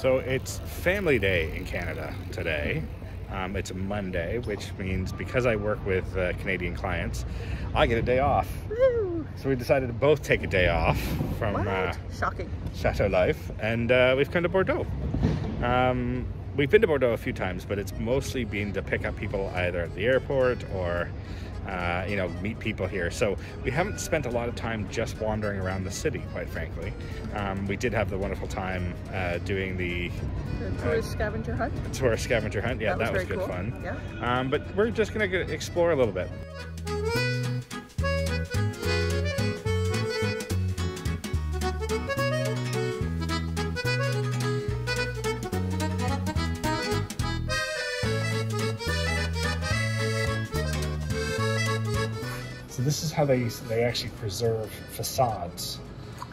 So it's family day in Canada today. It's a Monday, which means because I work with Canadian clients, I get a day off. Woo! So we decided to both take a day off from Shocking. Chateau life, and we've come to Bordeaux. We've been to Bordeaux a few times, but it's mostly been to pick up people either at the airport or meet people here. So we haven't spent a lot of time just wandering around the city, quite frankly. We did have the wonderful time doing the tourist scavenger hunt. Tourist scavenger hunt. Yeah, that was good cool. fun. Yeah. But we're just going to explore a little bit. So this is how they actually preserve facades.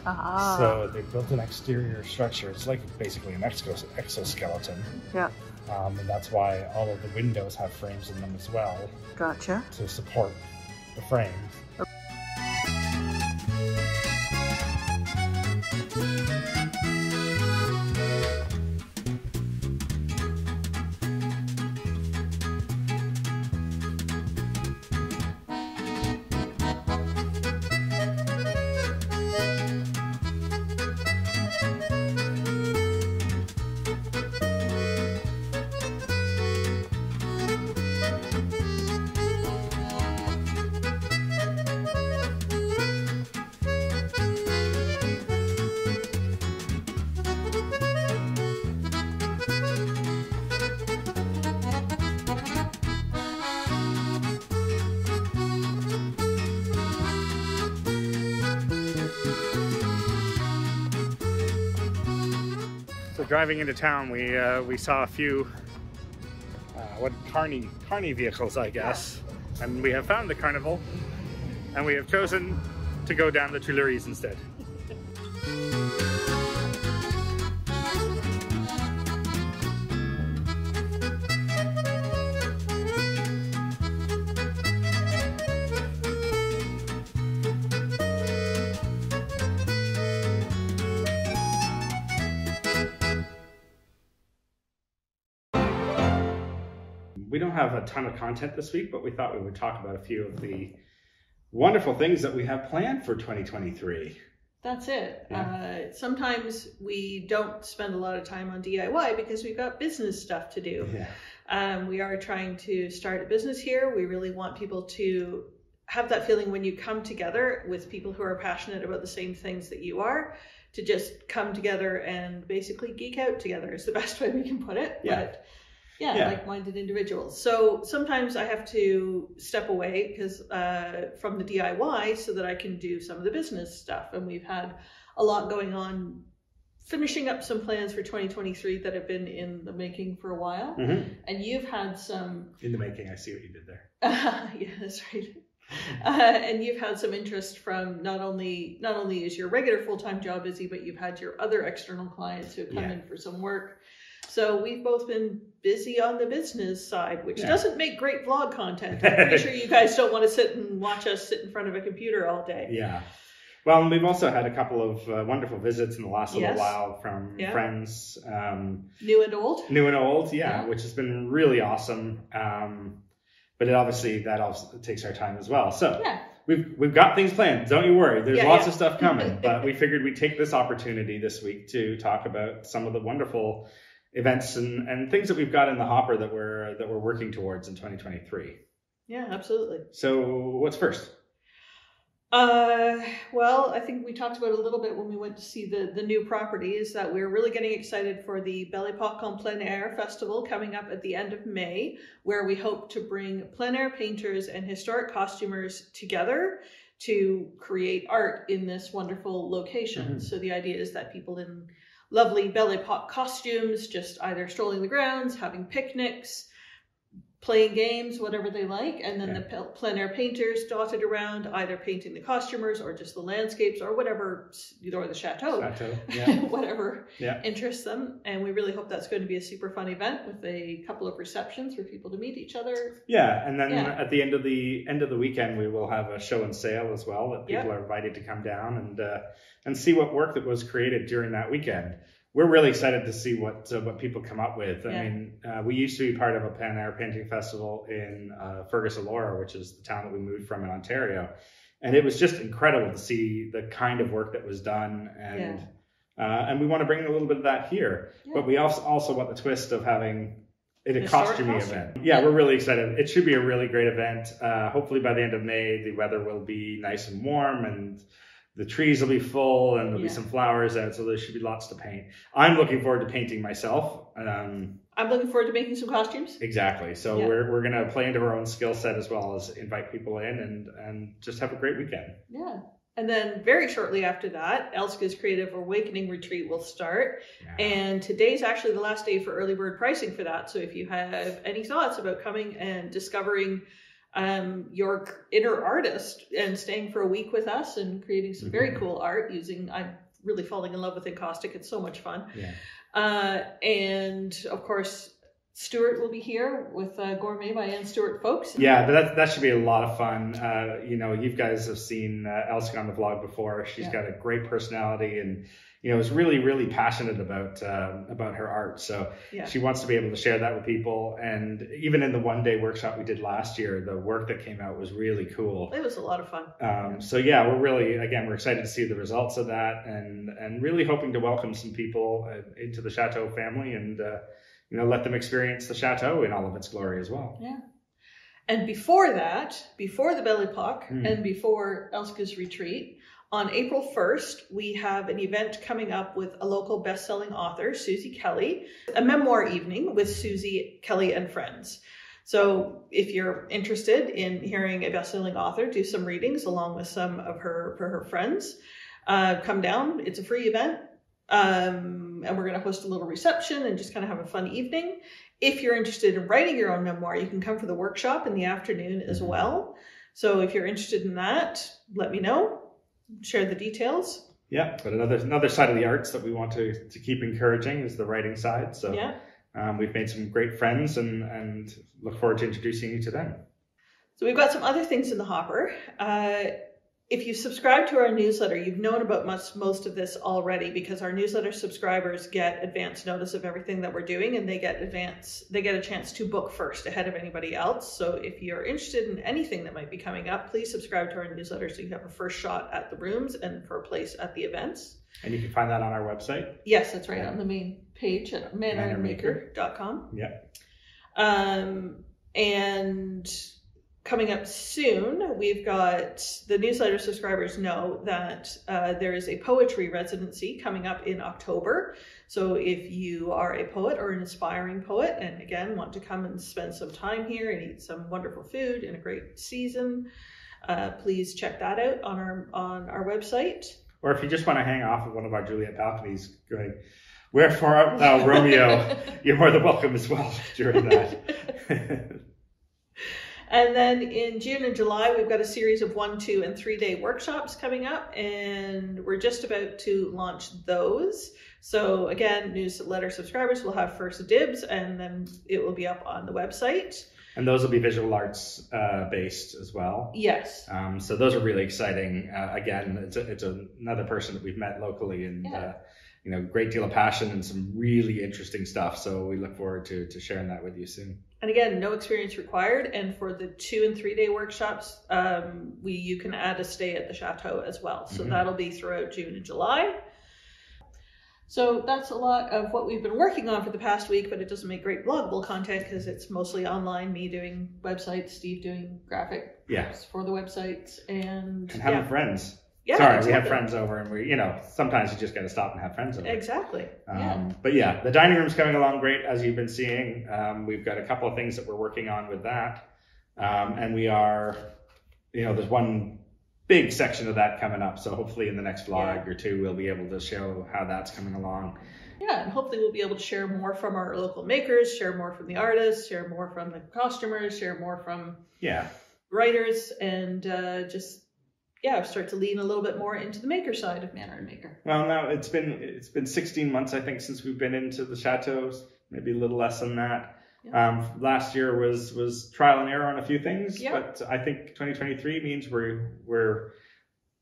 Ah. So they built an exterior structure. It's like basically an exoskeleton. Yeah. And that's why all of the windows have frames in them as well. Gotcha. To support the frames. So driving into town, we saw a few carny vehicles, I guess, and we have found the carnival, and we have chosen to go down the Tuileries instead. We don't have a ton of content this week, but we thought we would talk about a few of the wonderful things that we have planned for 2023. That's it. Yeah. Sometimes we don't spend a lot of time on DIY because we've got business stuff to do. Yeah. We are trying to start a business here. We really want people to have that feeling when you come together with people who are passionate about the same things that you are, to just come together and basically geek out together is the best way we can put it. Yeah. But yeah, like-minded individuals. So sometimes I have to step away because from the DIY so that I can do some of the business stuff. And we've had a lot going on, finishing up some plans for 2023 that have been in the making for a while. Mm-hmm. And you've had some... In the making, I see what you did there. Yeah, that's right. And you've had some interest from not only is your regular full-time job busy, but you've had your other external clients who come in for some work. So we've both been busy on the business side, which doesn't make great vlog content. I'm pretty sure you guys don't want to sit and watch us sit in front of a computer all day. Yeah. Well, and we've also had a couple of wonderful visits in the last little while from friends. New and old. New and old, which has been really awesome. But that also takes our time as well. So we've got things planned. Don't you worry. There's lots of stuff coming. But we figured we'd take this opportunity this week to talk about some of the wonderful events and things that we've got in the hopper that we're working towards in 2023. Yeah, absolutely. So what's first? Well, I think we talked about it a little bit when we went to see the new property, is that we're really getting excited for the Belle Époque en Plein Air Festival coming up at the end of May, where we hope to bring plein air painters and historic costumers together to create art in this wonderful location. Mm-hmm. So the idea is that people in lovely Belle Époque costumes, just either strolling the grounds, having picnics, playing games, whatever they like, and then the plein air painters dotted around, either painting the costumers or just the landscapes or whatever, or the chateau, whatever interests them. And we really hope that's going to be a super fun event with a couple of receptions for people to meet each other. Yeah, and then at the end of the weekend, we will have a show and sale as well that people are invited to come down and see what work that was created during that weekend. we're really excited to see what people come up with. I mean, we used to be part of a plein air painting festival in Fergus, Elora, which is the town that we moved from in Ontario. And it was just incredible to see the kind of work that was done. And we want to bring a little bit of that here. Yeah. But we also want the twist of having it a costumey event. Yeah, we're really excited. It should be a really great event. Hopefully by the end of May, the weather will be nice and warm and the trees will be full and there'll be some flowers out, so there should be lots to paint. I'm looking forward to painting myself. I'm looking forward to making some costumes. Exactly. So we're going to play into our own skill set as well as invite people in and just have a great weekend. Yeah. And then very shortly after that, Elska's Creative Awakening Retreat will start. Yeah. And today's actually the last day for early bird pricing for that. So if you have any thoughts about coming and discovering your inner artist and staying for a week with us and creating some very cool art I'm really falling in love with Encaustic. It's so much fun. Yeah. And of course, Stuart will be here with Gourmet by Anne Stewart Folks. Yeah, but that should be a lot of fun. You know, you guys have seen Elska on the vlog before. She's got a great personality and, you know, is really, really passionate about her art. So she wants to be able to share that with people. And even in the one-day workshop we did last year, the work that came out was really cool. It was a lot of fun. So yeah, we're excited to see the results of that and really hoping to welcome some people into the Chateau family and, you know, let them experience the Chateau in all of its glory as well. Yeah. And before that, before the Belle Époque and before Elska's Retreat, on April 1st, we have an event coming up with a local best-selling author, Susie Kelly, a memoir evening with Susie Kelly and friends. So if you're interested in hearing a best-selling author do some readings along with some of her friends, come down. It's a free event. And we're going to host a little reception and just kind of have a fun evening. If you're interested in writing your own memoir, you can come for the workshop in the afternoon as well. So if you're interested in that, let me know. Share the details. Yeah, but another side of the arts that we want to keep encouraging is the writing side. So we've made some great friends and look forward to introducing you to them. So we've got some other things in the hopper. If you subscribe to our newsletter, you've known about most of this already because our newsletter subscribers get advance notice of everything that we're doing and they get a chance to book first ahead of anybody else. So if you're interested in anything that might be coming up, please subscribe to our newsletter so you have a first shot at the rooms and for a place at the events. And you can find that on our website? Yes, that's right, on the main page at manorandmaker.com. Yeah. And coming up soon, we've got the newsletter subscribers know that there is a poetry residency coming up in October. So if you are a poet or an aspiring poet and again want to come and spend some time here and eat some wonderful food in a great season, please check that out on our website. Or if you just want to hang off of one of our Juliet balconies going, "Wherefore art thou, Romeo?" You're more than welcome as well during that. And then in June and July, we've got a series of 1-, 2-, and 3-day workshops coming up, and we're just about to launch those. So again, newsletter subscribers will have first dibs, and then it will be up on the website. And those will be visual arts based as well. Yes. So those are really exciting. Again, it's another person that we've met locally, and you know, great deal of passion and some really interesting stuff. So we look forward to sharing that with you soon. And again, no experience required. And for the 2- and 3-day workshops, you can add a stay at the Chateau as well. So that'll be throughout June and July. So that's a lot of what we've been working on for the past week, but it doesn't make great bloggable content because it's mostly online, me doing websites, Steve doing graphic for the websites, and having friends. Yeah, sorry, exactly. We have friends over, and we, you know, sometimes you just got to stop and have friends over. Exactly. But yeah, the dining room's coming along great, as you've been seeing. We've got a couple of things that we're working on with that, and we are, you know, there's one big section of that coming up. So hopefully in the next vlog or two, we'll be able to show how that's coming along. Yeah, and hopefully we'll be able to share more from our local makers, share more from the artists, share more from the costumers, share more from writers, and start to lean a little bit more into the maker side of Manor and Maker. Well, now it's been 16 months, I think, since we've been into the chateaus, maybe a little less than that. Yeah. Last year was trial and error on a few things, but I think 2023 means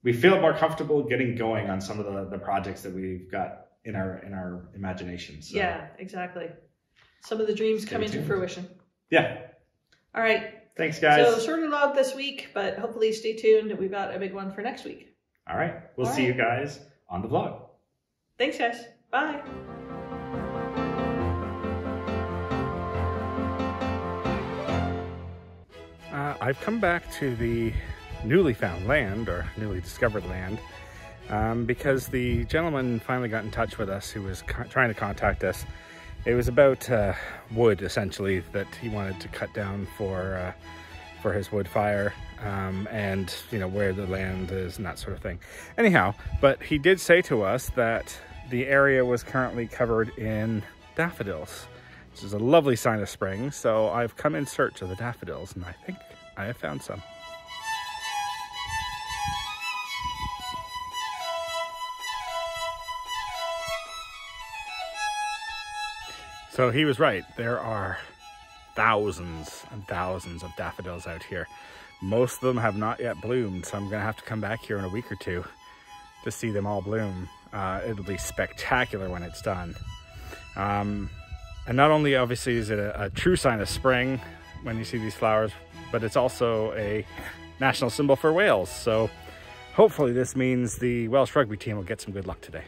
we feel more comfortable getting going on some of the projects that we've got in our imagination. So. Yeah, exactly. Some of the dreams come into fruition. Yeah. All right. Thanks, guys. So sort of loud this week, but hopefully stay tuned. We've got a big one for next week. All right. We'll see you guys on the vlog. Thanks, guys. Bye. I've come back to the newly found land, or newly discovered land, because the gentleman finally got in touch with us who was trying to contact us. It was about wood, essentially, that he wanted to cut down for his wood fire, and, you know, where the land is and that sort of thing. Anyhow, but he did say to us that the area was currently covered in daffodils, which is a lovely sign of spring. So I've come in search of the daffodils, and I think I have found some. So he was right. There are thousands and thousands of daffodils out here. Most of them have not yet bloomed, so I'm going to have to come back here in a week or two to see them all bloom. It'll be spectacular when it's done. And not only obviously is it a true sign of spring when you see these flowers, but it's also a national symbol for Wales. So hopefully this means the Welsh rugby team will get some good luck today.